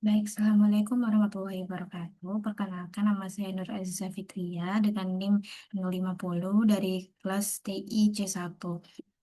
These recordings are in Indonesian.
Baik, Assalamualaikum warahmatullahi wabarakatuh. Perkenalkan, nama saya Nur Aziza Fitria dengan NIM 050 dari kelas TI C1.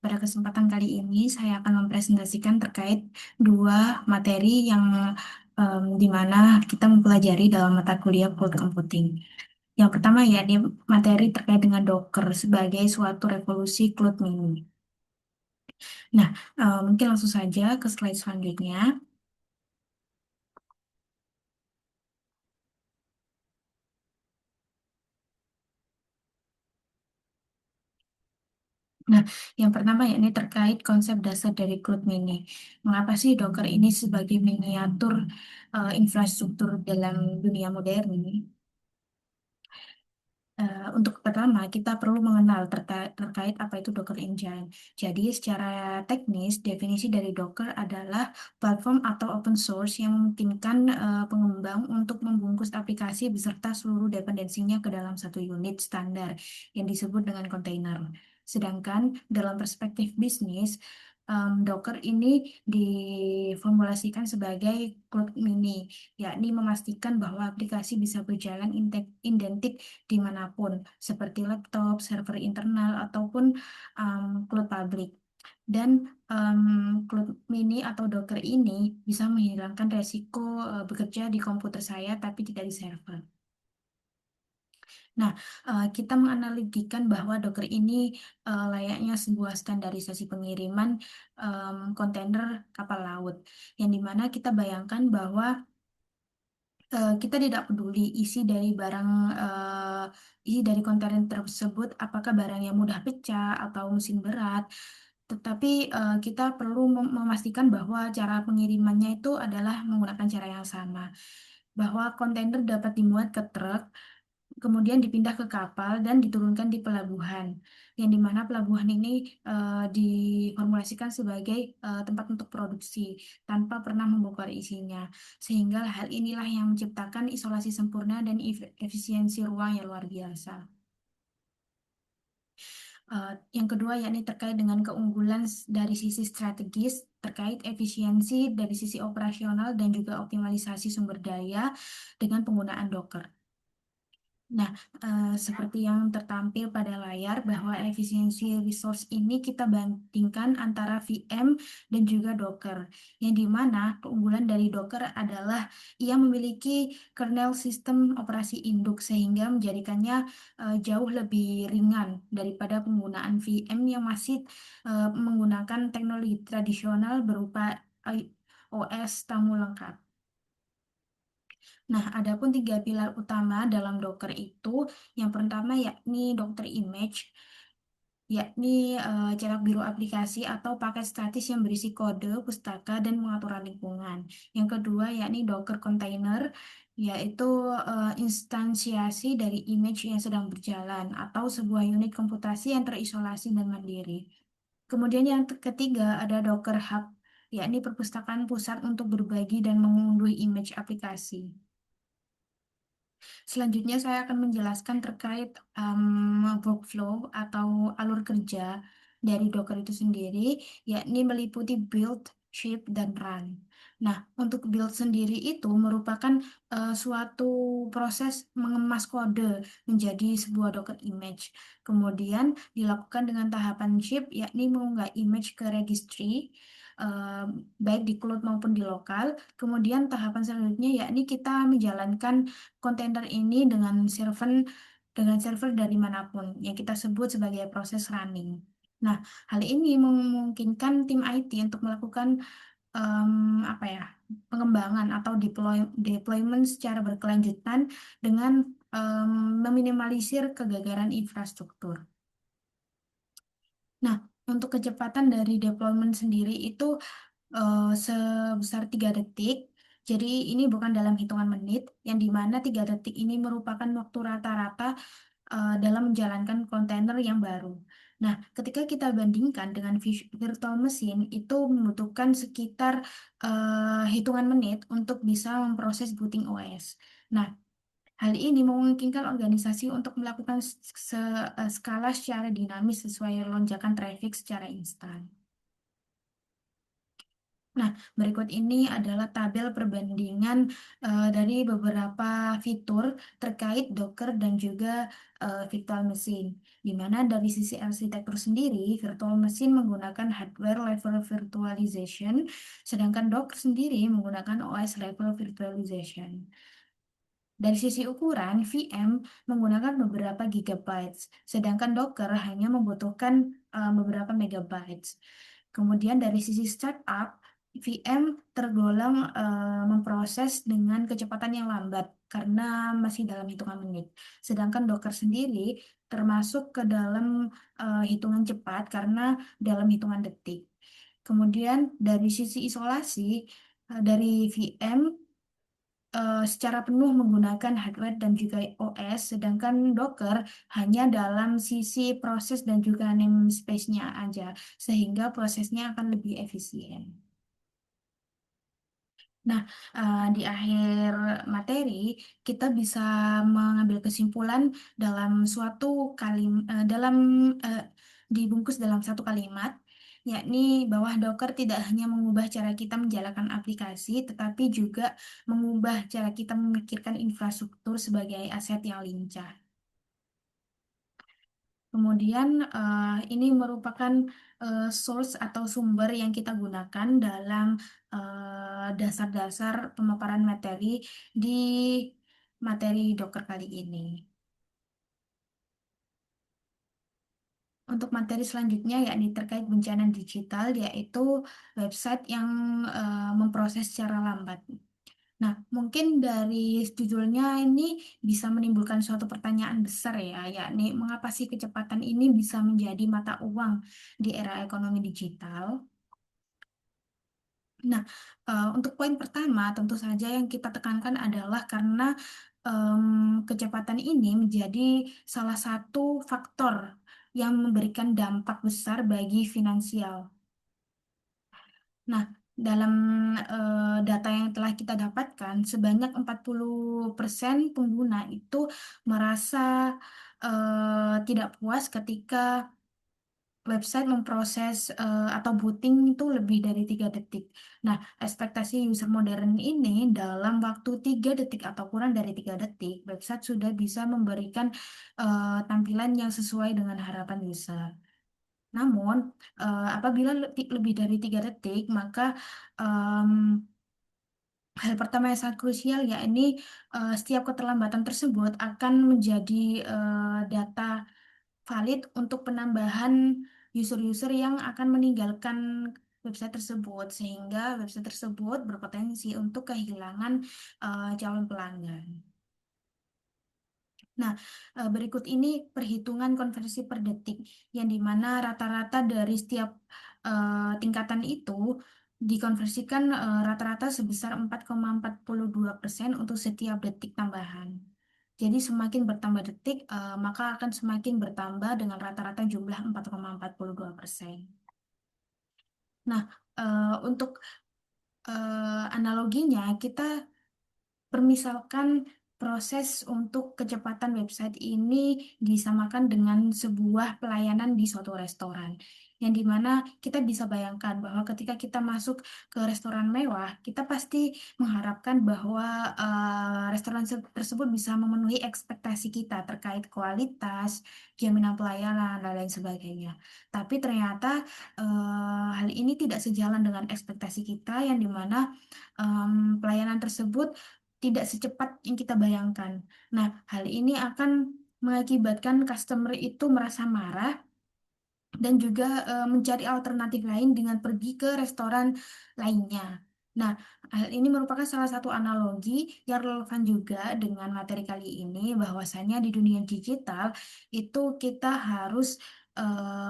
Pada kesempatan kali ini, saya akan mempresentasikan terkait dua materi yang di mana kita mempelajari dalam mata kuliah Cloud Computing. Yang pertama ya, di materi terkait dengan Docker sebagai suatu revolusi cloud mini. Nah, mungkin langsung saja ke slide selanjutnya. Nah, yang pertama ya ini terkait konsep dasar dari cloud mini. Mengapa sih Docker ini sebagai miniatur infrastruktur dalam dunia modern ini? Untuk pertama, kita perlu mengenal terkait apa itu Docker Engine. Jadi, secara teknis, definisi dari Docker adalah platform atau open source yang memungkinkan pengembang untuk membungkus aplikasi beserta seluruh dependensinya ke dalam satu unit standar yang disebut dengan kontainer. Sedangkan dalam perspektif bisnis, Docker ini diformulasikan sebagai cloud mini, yakni memastikan bahwa aplikasi bisa berjalan identik dimanapun, seperti laptop, server internal, ataupun cloud public. Dan cloud mini atau Docker ini bisa menghilangkan resiko bekerja di komputer saya, tapi tidak di server. Nah, kita menganalogikan bahwa Docker ini layaknya sebuah standarisasi pengiriman kontainer kapal laut, yang dimana kita bayangkan bahwa kita tidak peduli isi dari kontainer tersebut, apakah barang yang mudah pecah atau mesin berat, tetapi kita perlu memastikan bahwa cara pengirimannya itu adalah menggunakan cara yang sama, bahwa kontainer dapat dimuat ke truk, kemudian dipindah ke kapal dan diturunkan di pelabuhan, yang dimana pelabuhan ini diformulasikan sebagai tempat untuk produksi tanpa pernah membongkar isinya, sehingga hal inilah yang menciptakan isolasi sempurna dan efisiensi ruang yang luar biasa. Yang kedua yakni terkait dengan keunggulan dari sisi strategis, terkait efisiensi dari sisi operasional dan juga optimalisasi sumber daya dengan penggunaan Docker. Nah, seperti yang tertampil pada layar bahwa efisiensi resource ini kita bandingkan antara VM dan juga Docker, yang dimana keunggulan dari Docker adalah ia memiliki kernel sistem operasi induk sehingga menjadikannya jauh lebih ringan daripada penggunaan VM yang masih menggunakan teknologi tradisional berupa OS tamu lengkap. Nah, adapun tiga pilar utama dalam Docker itu, yang pertama yakni Docker Image, yakni cetak biru aplikasi atau paket statis yang berisi kode, pustaka, dan pengaturan lingkungan. Yang kedua yakni Docker Container, yaitu instansiasi dari image yang sedang berjalan atau sebuah unit komputasi yang terisolasi dan mandiri. Kemudian yang ketiga ada Docker Hub, yakni perpustakaan pusat untuk berbagi dan mengunduh image aplikasi. Selanjutnya saya akan menjelaskan terkait workflow atau alur kerja dari Docker itu sendiri, yakni meliputi build, ship, dan run. Nah, untuk build sendiri itu merupakan suatu proses mengemas kode menjadi sebuah Docker image. Kemudian dilakukan dengan tahapan ship, yakni mengunggah image ke registry, eh, baik di cloud maupun di lokal. Kemudian tahapan selanjutnya yakni kita menjalankan kontainer ini dengan server dari manapun yang kita sebut sebagai proses running. Nah, hal ini memungkinkan tim IT untuk melakukan apa ya, pengembangan atau deployment secara berkelanjutan dengan meminimalisir kegagalan infrastruktur. Nah, untuk kecepatan dari deployment sendiri itu sebesar 3 detik. Jadi ini bukan dalam hitungan menit, yang dimana 3 detik ini merupakan waktu rata-rata dalam menjalankan kontainer yang baru. Nah, ketika kita bandingkan dengan virtual machine, itu membutuhkan sekitar hitungan menit untuk bisa memproses booting OS. Nah, hal ini memungkinkan organisasi untuk melakukan skala secara dinamis sesuai lonjakan traffic secara instan. Nah, berikut ini adalah tabel perbandingan dari beberapa fitur terkait Docker dan juga virtual machine. Di mana dari sisi arsitektur sendiri, virtual machine menggunakan hardware level virtualization, sedangkan Docker sendiri menggunakan OS level virtualization. Dari sisi ukuran, VM menggunakan beberapa gigabytes, sedangkan Docker hanya membutuhkan beberapa megabytes. Kemudian dari sisi startup, VM tergolong memproses dengan kecepatan yang lambat karena masih dalam hitungan menit. Sedangkan Docker sendiri termasuk ke dalam hitungan cepat karena dalam hitungan detik. Kemudian dari sisi isolasi, dari VM secara penuh menggunakan hardware dan juga OS, sedangkan Docker hanya dalam sisi proses dan juga namespace-nya aja, sehingga prosesnya akan lebih efisien. Nah, di akhir materi kita bisa mengambil kesimpulan dalam suatu dalam eh, dibungkus dalam satu kalimat, yakni bahwa Docker tidak hanya mengubah cara kita menjalankan aplikasi, tetapi juga mengubah cara kita memikirkan infrastruktur sebagai aset yang lincah. Kemudian ini merupakan source atau sumber yang kita gunakan dalam dasar-dasar pemaparan materi di materi Docker kali ini. Untuk materi selanjutnya yakni terkait bencana digital, yaitu website yang memproses secara lambat. Nah, mungkin dari judulnya ini bisa menimbulkan suatu pertanyaan besar ya, yakni mengapa sih kecepatan ini bisa menjadi mata uang di era ekonomi digital? Nah, untuk poin pertama tentu saja yang kita tekankan adalah karena kecepatan ini menjadi salah satu faktor yang memberikan dampak besar bagi finansial. Nah, dalam data yang telah kita dapatkan, sebanyak 40% pengguna itu merasa tidak puas ketika website memproses atau booting itu lebih dari 3 detik. Nah, ekspektasi user modern ini dalam waktu 3 detik atau kurang dari 3 detik, website sudah bisa memberikan tampilan yang sesuai dengan harapan user. Namun, apabila lebih dari 3 detik, maka em, hal pertama yang sangat krusial yakni setiap keterlambatan tersebut akan menjadi data valid untuk penambahan user-user yang akan meninggalkan website tersebut, sehingga website tersebut berpotensi untuk kehilangan calon pelanggan. Nah, berikut ini perhitungan konversi per detik, yang dimana rata-rata dari setiap tingkatan itu dikonversikan rata-rata sebesar 4,42% untuk setiap detik tambahan. Jadi semakin bertambah detik, maka akan semakin bertambah dengan rata-rata jumlah 4,42%. Nah, untuk analoginya, kita permisalkan proses untuk kecepatan website ini disamakan dengan sebuah pelayanan di suatu restoran. Yang dimana kita bisa bayangkan bahwa ketika kita masuk ke restoran mewah, kita pasti mengharapkan bahwa restoran tersebut bisa memenuhi ekspektasi kita terkait kualitas, jaminan pelayanan, dan lain sebagainya. Tapi ternyata hal ini tidak sejalan dengan ekspektasi kita, yang dimana pelayanan tersebut tidak secepat yang kita bayangkan. Nah, hal ini akan mengakibatkan customer itu merasa marah dan juga mencari alternatif lain dengan pergi ke restoran lainnya. Nah, hal ini merupakan salah satu analogi yang relevan juga dengan materi kali ini, bahwasanya di dunia digital itu kita harus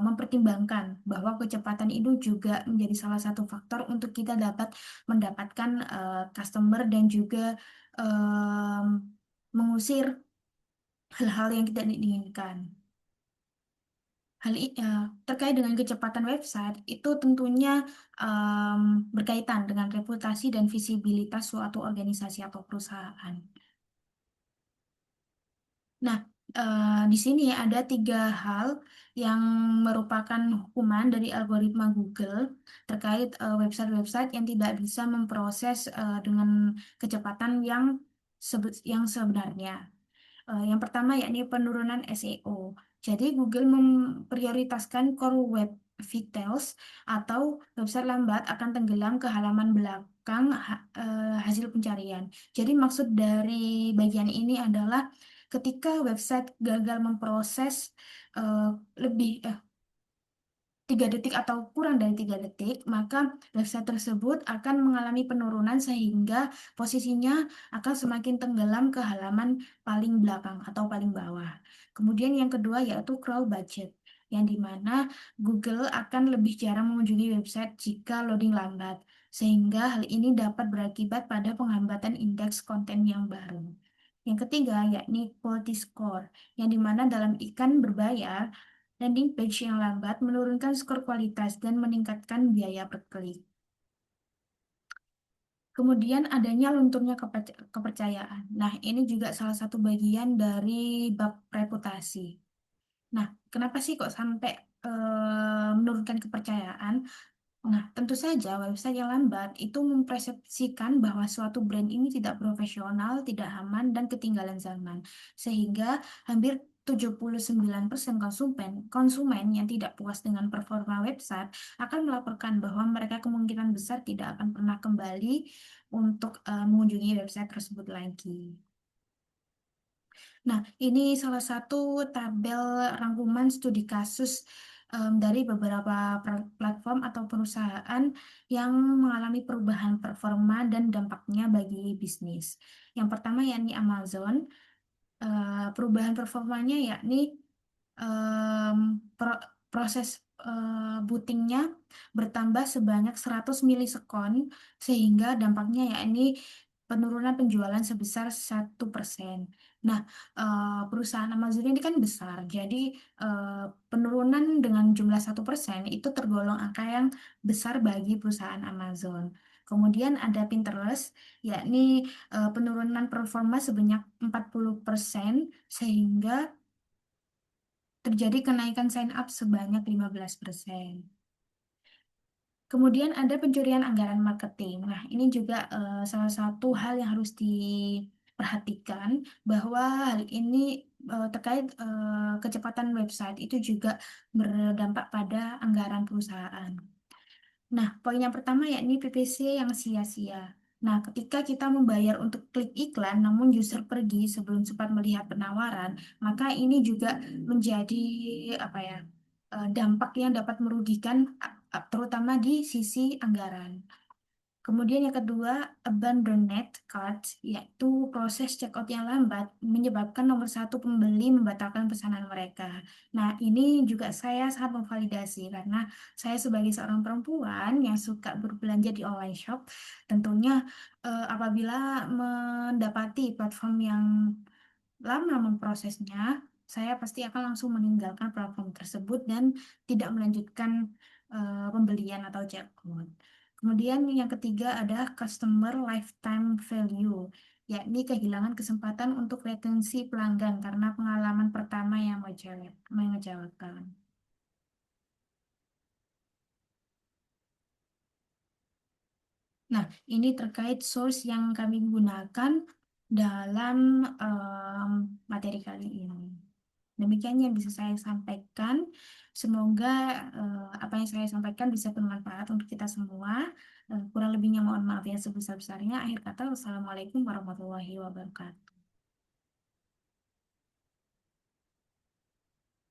mempertimbangkan bahwa kecepatan itu juga menjadi salah satu faktor untuk kita dapat mendapatkan customer dan juga mengusir hal-hal yang tidak diinginkan. Terkait dengan kecepatan website itu tentunya em, berkaitan dengan reputasi dan visibilitas suatu organisasi atau perusahaan. Nah, Di sini ada tiga hal yang merupakan hukuman dari algoritma Google terkait website-website yang tidak bisa memproses dengan kecepatan yang sebenarnya. Yang pertama yakni penurunan SEO. Jadi Google memprioritaskan core web vitals atau website lambat akan tenggelam ke halaman belakang hasil pencarian. Jadi maksud dari bagian ini adalah ketika website gagal memproses eh, lebih 3 detik atau kurang dari 3 detik, maka website tersebut akan mengalami penurunan sehingga posisinya akan semakin tenggelam ke halaman paling belakang atau paling bawah. Kemudian yang kedua yaitu crawl budget, yang dimana Google akan lebih jarang mengunjungi website jika loading lambat, sehingga hal ini dapat berakibat pada penghambatan indeks konten yang baru. Yang ketiga yakni quality score, yang dimana dalam iklan berbayar, landing page yang lambat menurunkan skor kualitas dan meningkatkan biaya per klik. Kemudian adanya lunturnya kepercayaan. Nah, ini juga salah satu bagian dari bab reputasi. Nah, kenapa sih kok sampai menurunkan kepercayaan? Nah, tentu saja website yang lambat itu mempersepsikan bahwa suatu brand ini tidak profesional, tidak aman, dan ketinggalan zaman. Sehingga hampir 79% konsumen, konsumen yang tidak puas dengan performa website akan melaporkan bahwa mereka kemungkinan besar tidak akan pernah kembali untuk mengunjungi website tersebut lagi. Nah, ini salah satu tabel rangkuman studi kasus dari beberapa platform atau perusahaan yang mengalami perubahan performa dan dampaknya bagi bisnis. Yang pertama yakni Amazon. Perubahan performanya yakni em, proses bootingnya bertambah sebanyak 100 milisekon sehingga dampaknya yakni penurunan penjualan sebesar 1%. Nah, perusahaan Amazon ini kan besar, jadi eh, penurunan dengan jumlah 1% itu tergolong angka yang besar bagi perusahaan Amazon. Kemudian ada Pinterest, yakni penurunan performa sebanyak 40% sehingga terjadi kenaikan sign up sebanyak 15%. Kemudian ada pencurian anggaran marketing. Nah, ini juga salah satu hal yang harus diperhatikan bahwa hal ini terkait kecepatan website itu juga berdampak pada anggaran perusahaan. Nah, poin yang pertama yakni PPC yang sia-sia. Nah, ketika kita membayar untuk klik iklan, namun user pergi sebelum sempat melihat penawaran, maka ini juga menjadi apa ya, dampak yang dapat merugikan, terutama di sisi anggaran. Kemudian yang kedua, abandoned cart, yaitu proses checkout yang lambat menyebabkan nomor satu pembeli membatalkan pesanan mereka. Nah, ini juga saya sangat memvalidasi karena saya sebagai seorang perempuan yang suka berbelanja di online shop, tentunya apabila mendapati platform yang lama memprosesnya, saya pasti akan langsung meninggalkan platform tersebut dan tidak melanjutkan pembelian atau checkout. Kemudian yang ketiga ada customer lifetime value, yakni kehilangan kesempatan untuk retensi pelanggan karena pengalaman pertama yang mengecewakan. Nah, ini terkait source yang kami gunakan dalam em, materi kali ini. Demikian yang bisa saya sampaikan. Semoga apa yang saya sampaikan bisa bermanfaat untuk kita semua. Kurang lebihnya mohon maaf yang sebesar-besarnya. Akhir kata, wassalamualaikum warahmatullahi wabarakatuh.